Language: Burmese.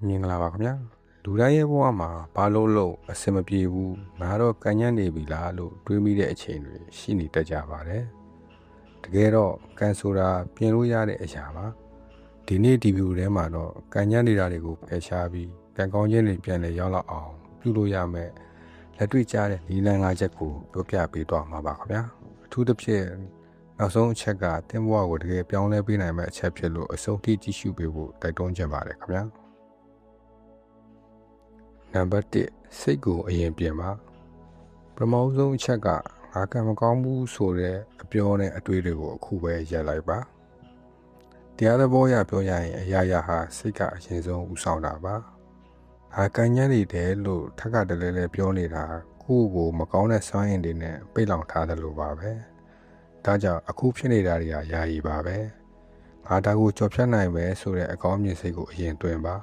မင်္ဂလာပါခင်ဗျာလူတိုင်းရဲ့ဘဝမှာဘာလို့အဆင်မပြေဘူးငါတော့ကံညံ့နေပြီလားလို့တွေးမိတဲ့အချိန်တွေရှိနေတတ်ကြပါတယ်တကယ်တော့ကံဆိုတာပြင်လို့ရတဲ့အရာပါဒီနေ့ဒီဗီဒီယိုထဲမှာတော့ကံညံ့နေတာတွေကိုဖယ်ရှားပြီးကံကောင်းခြင်းတွေပြန်လည်ရောက်လာအောင်ပြုလို့ရမယ်လက်တွေ့ကျတဲ့နည်းလမ်း၅ချက်ကိုပြောပြပေးသွားမှာပါခင်ဗျာအထူးသဖြင့်နောက်ဆုံးအချက်ကသင်ဘဝကိုတကယ်ပြောင်းလဲပေးနိုင်မယ့်အချက်ဖြစ်လို့အဆုံးထိကြည့်ရှုပေးဖို့တိုက်တွန်းချင်ပါတယ်ခင်ဗျာနံပါတ်1စိတ်ကိုအရင်ပြင်ပါပထမဆုံးအချက်ကငါကံမကောင်းဘူးဆိုတဲ့အပြောနဲ့အတွေးတွေကိုအခုပဲရပ်လိုက်ပါတရားသဘောအရပြောရရင်အရာရာဟာစိတ်ကအရင်ဆုံးဥဆောင်တာပါငါကံညံ့နေတယ်လို့ထပ်ကတလဲလဲပြောနေတာကိုယ့်ကိုမကောင်းတဲ့စွမ်းအင်တွေနဲ့ပိတ်လောင်ထားတယ်လို့ပါပဲဒါကြောင့်အခုဖြစ်နေတာတွေကယာယီပါပဲငါဒါကိုကြော်ဖြတ်နိုင်မယ်ဆိုတဲ့အကောင်းမြင်စိတ်ကိုအရင်တွင်ပါ